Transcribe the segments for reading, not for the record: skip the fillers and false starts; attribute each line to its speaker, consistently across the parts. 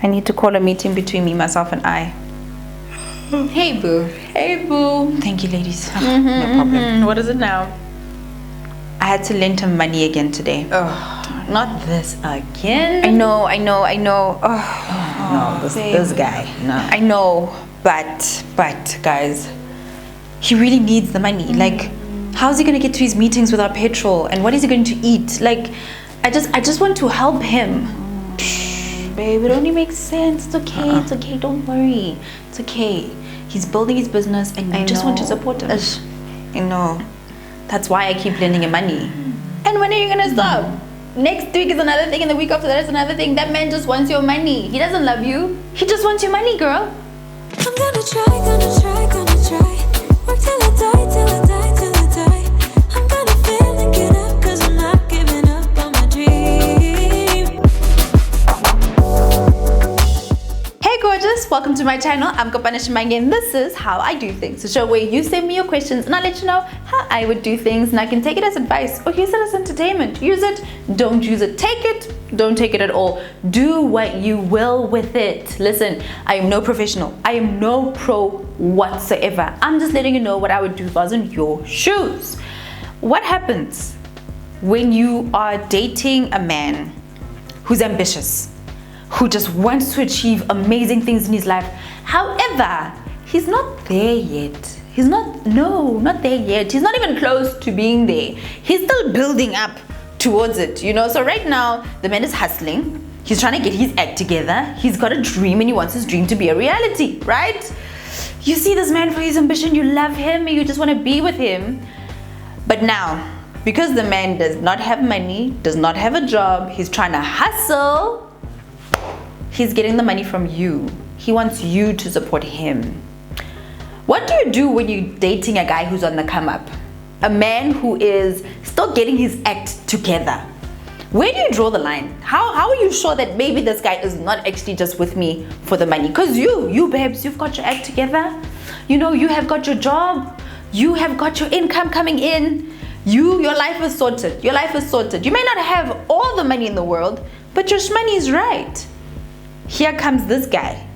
Speaker 1: I need to call a meeting between me, myself, and I.
Speaker 2: Hey, boo.
Speaker 1: Hey, boo. Thank you, ladies. No problem.
Speaker 2: What is it now?
Speaker 1: I had to lend him money again today.
Speaker 2: Oh, not this again.
Speaker 1: I know.
Speaker 2: No, this guy. No.
Speaker 1: I know, but guys, he really needs the money. Like, how's he gonna get to his meetings without petrol? And what is he going to eat? Like, I just want to help him. Babe, it only makes sense. It's okay. It's okay. Don't worry. It's okay. He's building his business, and I just want to support him. I know. That's why I keep lending him money.
Speaker 2: And when are you gonna stop? Next week is another thing, and the week after that is another thing. That man just wants your money. He doesn't love you. He just wants your money, girl.
Speaker 3: I'm gonna try. Work till I die. I'm gonna fail and get up, 'cause I'm not giving up on my dream.
Speaker 2: Hey gorgeous, welcome to my channel. I'm Kopanish Mange, and this is how I do things. The show where you send me your questions and I let you know how I would do things, and I can take it as advice or use it as entertainment. Use it, don't use it. Take it, don't take it at all. Do what you will with it. Listen, I am no professional. I am no pro whatsoever. I'm just letting you know what I would do if I was in your shoes. What happens when you are dating a man who's ambitious, who just wants to achieve amazing things in his life? However, he's not there yet. He's not there yet. He's not even close to being there. He's still building up towards it, you know? So right now, the man is hustling. He's trying to get his act together. He's got a dream and he wants his dream to be a reality, right? You see this man for his ambition, you love him, and you just want to be with him. But now, because the man does not have money, does not have a job, he's trying to hustle, he's getting the money from you. He wants you to support him. What do you do when you're dating a guy who's on the come up? A man who is still getting his act together. Where do you draw the line? How are you sure that maybe this guy is not actually just with me for the money? Because you babes, you've got your act together. You know, you have got your job. You have got your income coming in. Your life is sorted. Your life is sorted. You may not have all the money in the world, but your money is right. Here comes this guy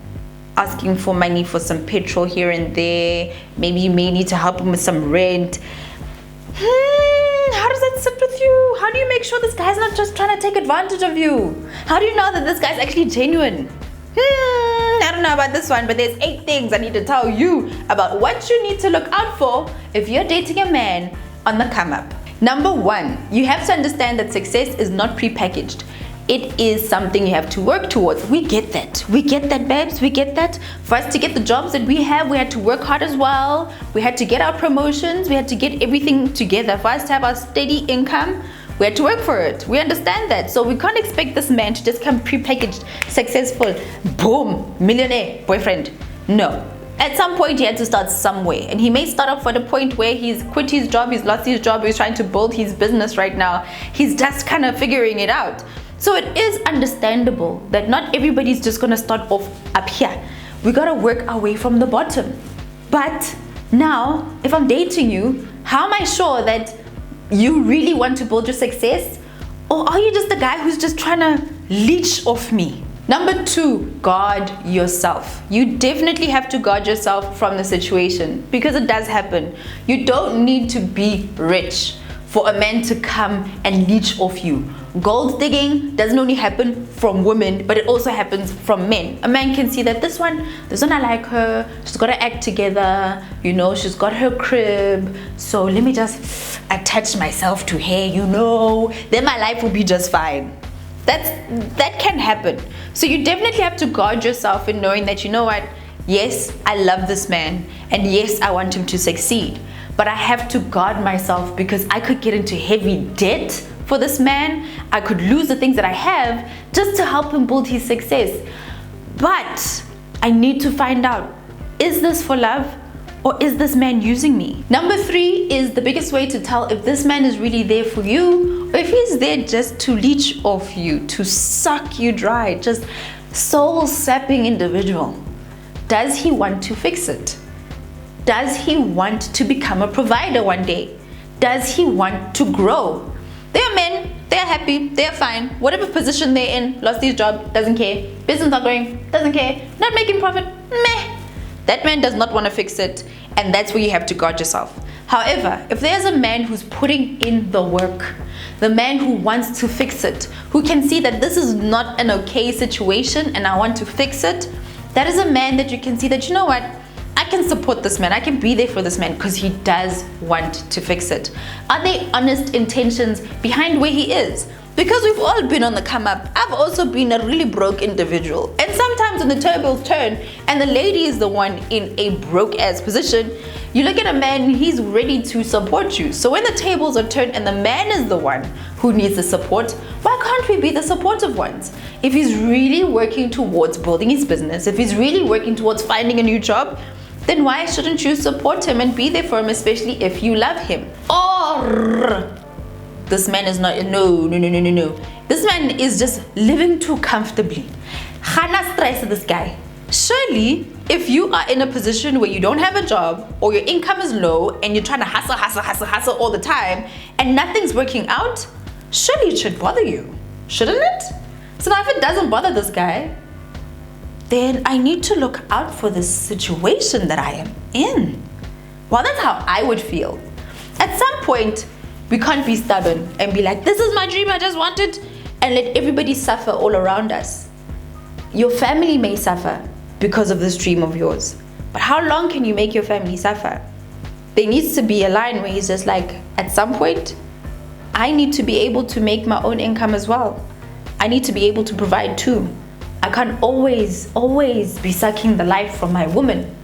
Speaker 2: asking for money for some petrol here and there. Maybe you may need to help him with some rent. How does that sit with you? How do you make sure this guy's not just trying to take advantage of you? How do you know that this guy's actually genuine? I don't know about this one, but there's 8 things I need to tell you about what you need to look out for if you're dating a man on the come up. Number 1, you have to understand that success is not prepackaged. It is something you have to work towards. We get that. We get that, babes. We get that. For us to get the jobs that we have, we had to work hard as well. We had to get our promotions. We had to get everything together. For us to have our steady income, we had to work for it. We understand that. So we can't expect this man to just come prepackaged, successful, boom, millionaire, boyfriend. No. At some point, he had to start somewhere. And he may start off at a point where he's quit his job, he's lost his job, he's trying to build his business right now. He's just kind of figuring it out. So it is understandable that not everybody's just gonna start off up here. We gotta work our way from the bottom. But now, if I'm dating you, how am I sure that you really want to build your success? Or are you just the guy who's just trying to leech off me? Number 2, guard yourself. You definitely have to guard yourself from the situation, because it does happen. You don't need to be rich for a man to come and leech off you. Gold digging doesn't only happen from women, but it also happens from men. A man can see that this one I like her, she's got her act together, you know, she's got her crib, so let me just attach myself to her, you know, then my life will be just fine. That can happen. So you definitely have to guard yourself in knowing that, you know what, yes, I love this man, and yes, I want him to succeed, but I have to guard myself because I could get into heavy debt for this man. I could lose the things that I have just to help him build his success. But I need to find out, is this for love or is this man using me? Number 3 is the biggest way to tell if this man is really there for you or if he's there just to leech off you, to suck you dry, just soul-sapping individual. Does he want to fix it? Does he want to become a provider one day? Does he want to grow? There are They're happy, they're fine. Whatever position they're in, lost his job, doesn't care. Business not going, doesn't care. Not making profit, meh. That man does not want to fix it, and that's where you have to guard yourself. However, if there's a man who's putting in the work, the man who wants to fix it, who can see that this is not an okay situation and I want to fix it, that is a man that you can see that, you know what, I can support this man, I can be there for this man because he does want to fix it. Are there honest intentions behind where he is? Because we've all been on the come up. I've also been a really broke individual. And sometimes when the tables turn and the lady is the one in a broke ass position, you look at a man, he's ready to support you. So when the tables are turned and the man is the one who needs the support, why can't we be the supportive ones? If he's really working towards building his business, if he's really working towards finding a new job, then why shouldn't you support him and be there for him, especially if you love him? Or this man is not, no. This man is just living too comfortably. Hana stress this guy. Surely, if you are in a position where you don't have a job or your income is low and you're trying to hustle all the time and nothing's working out, surely it should bother you, shouldn't it? So now if it doesn't bother this guy, then I need to look out for this situation that I am in. Well, that's how I would feel. At some point, we can't be stubborn and be like, this is my dream, I just want it, and let everybody suffer all around us. Your family may suffer because of this dream of yours, but how long can you make your family suffer? There needs to be a line where he's just like, at some point, I need to be able to make my own income as well. I need to be able to provide too. I can't always be sucking the life from my woman.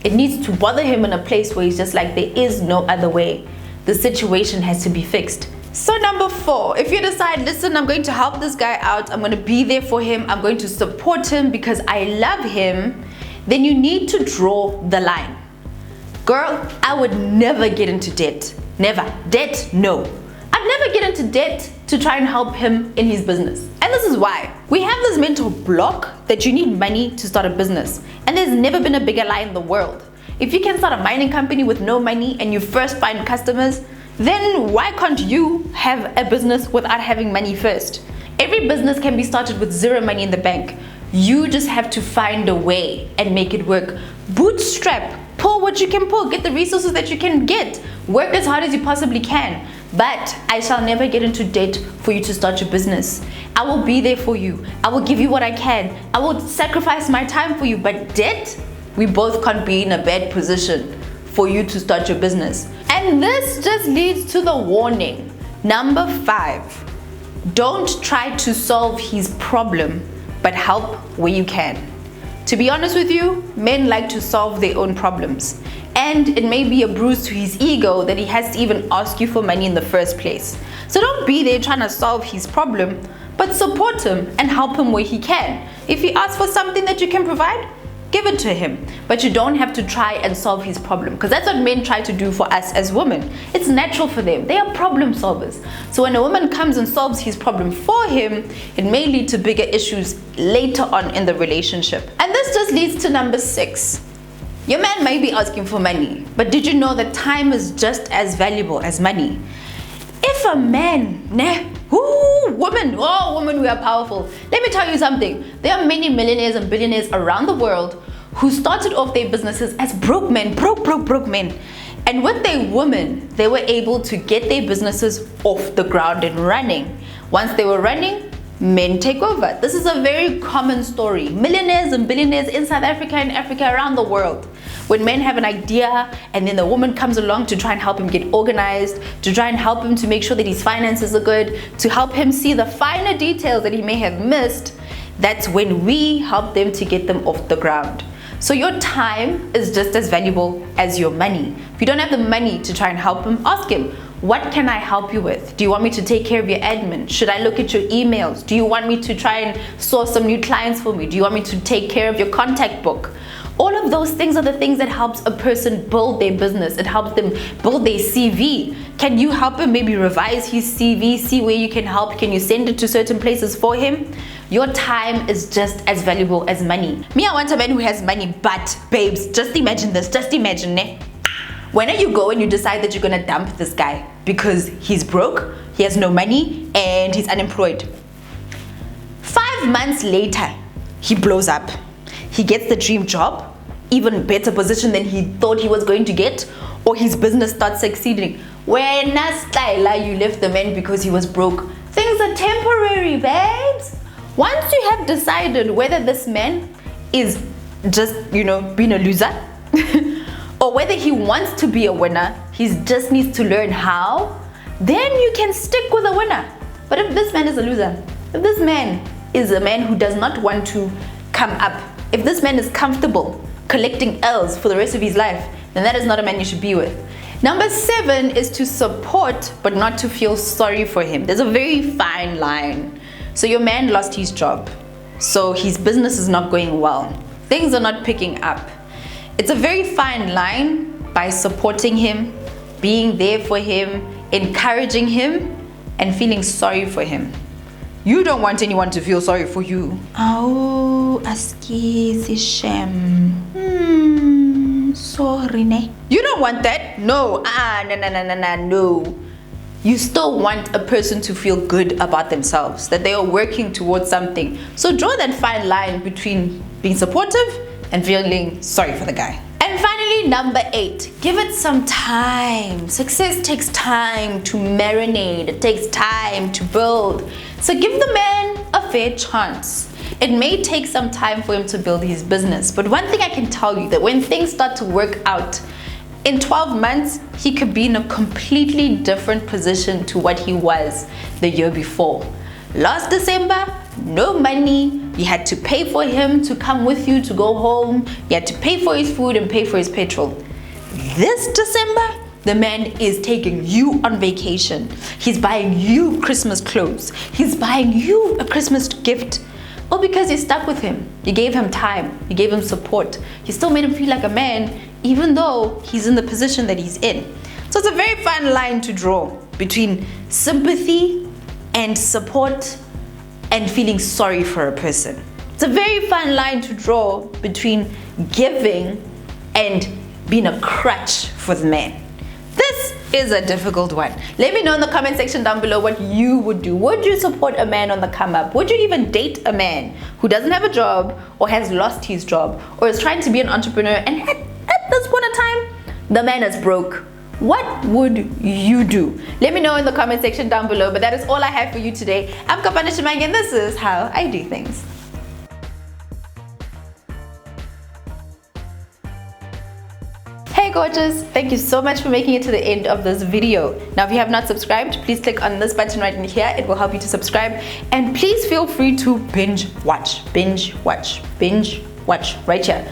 Speaker 2: It needs to bother him in a place where he's just like, there is no other way. The situation has to be fixed. So number 4, if you decide, listen, I'm going to help this guy out, I'm going to be there for him, I'm going to support him because I love him, then you need to draw the line. Girl, I would never get into debt. Never. Debt, no. I'd never get into debt to try and help him in his business. And this is why. We have this mental block that you need money to start a business. And there's never been a bigger lie in the world. If you can start a mining company with no money and you first find customers, then why can't you have a business without having money first? Every business can be started with zero money in the bank. You just have to find a way and make it work. Bootstrap, pull what you can pull, get the resources that you can get, work as hard as you possibly can. But I shall never get into debt for you to start your business. I will be there for you. I will give you what I can. I will sacrifice my time for you. But debt, we both can't be in a bad position for you to start your business. And this just leads to the warning. Number 5, don't try to solve his problem, but help where you can. To be honest with you, men like to solve their own problems. And it may be a bruise to his ego that he has to even ask you for money in the first place. So don't be there trying to solve his problem, but support him and help him where he can. If he asks for something that you can provide, give it to him. But you don't have to try and solve his problem, because that's what men try to do for us as women. It's natural for them. They are problem solvers. So when a woman comes and solves his problem for him, it may lead to bigger issues later on in the relationship. And this just leads to number 6. Your man may be asking for money, but did you know that time is just as valuable as money? If a man, women, we are powerful. Let me tell you something. There are many millionaires and billionaires around the world who started off their businesses as broke men, broke men. And with their women, they were able to get their businesses off the ground and running. Once they were running, men take over. This is a very common story. Millionaires and billionaires in South Africa and Africa, around the world. When men have an idea and then the woman comes along to try and help him get organized, to try and help him to make sure that his finances are good, to help him see the finer details that he may have missed, that's when we help them to get them off the ground. So your time is just as valuable as your money. If you don't have the money to try and help him, ask him, what can I help you with? Do you want me to take care of your admin? Should I look at your emails? Do you want me to try and source some new clients for me? Do you want me to take care of your contact book? All of those things are the things that helps a person build their business. It helps them build their CV. Can you help him maybe revise his CV, see where you can help? Can you send it to certain places for him? Your time is just as valuable as money. Me, I want a man who has money, but babes, just imagine this, just imagine, ne? When you go and you decide that you're gonna dump this guy, because he's broke, he has no money, and he's unemployed. 5 months later, he blows up. He gets the dream job, even better position than he thought he was going to get, or his business starts succeeding. When you left the man because he was broke. Things are temporary, babes. Once you have decided whether this man is just, being a loser, or whether he wants to be a winner, he just needs to learn how, then you can stick with a winner. But if this man is a loser, if this man is a man who does not want to come up, if this man is comfortable collecting L's for the rest of his life, then that is not a man you should be with. Number 7 is to support but not to feel sorry for him. There's a very fine line. So your man lost his job, so his business is not going well. Things are not picking up. It's a very fine line by supporting him, being there for him, encouraging him, and feeling sorry for him. You don't want anyone to feel sorry for you.
Speaker 1: Oh, askizi shem. Sorry, ne.
Speaker 2: You don't want that. No. No. You still want a person to feel good about themselves, that they are working towards something. So draw that fine line between being supportive and feeling sorry for the guy. And finally, number 8, give it some time. Success takes time to marinate. It takes time to build. So give the man a fair chance. It may take some time for him to build his business, but one thing I can tell you, that when things start to work out, in 12 months, he could be in a completely different position to what he was the year before. Last December, no money. You had to pay for him to come with you to go home. You had to pay for his food and pay for his petrol. This December, the man is taking you on vacation. He's buying you Christmas clothes. He's buying you a Christmas gift. All because you stuck with him. You gave him time. You gave him support. You still made him feel like a man, even though he's in the position that he's in. So it's a very fine line to draw between sympathy and support and feeling sorry for a person. It's a very fine line to draw between giving and being a crutch for the man. This is a difficult one. Let me know in the comment section down below what you would do. Would you support a man on the come up? Would you even date a man who doesn't have a job or has lost his job or is trying to be an entrepreneur and at this point in time, the man is broke? What would you do? Let me know in the comment section down below. But that is all I have for you today. I'm Kapana Shimang and this is how I do things. Hey gorgeous, thank you so much for making it to the end of this video. Now if you have not subscribed, please click on this button right in here. It will help you to subscribe, and please feel free to binge watch right here.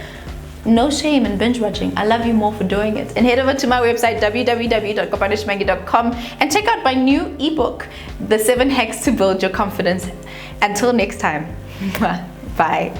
Speaker 2: No shame in binge watching. I love you more for doing it. And head over to my website www.kopanishmangi.com and check out my new ebook, The 7 Hacks to Build Your Confidence. Until next time, bye.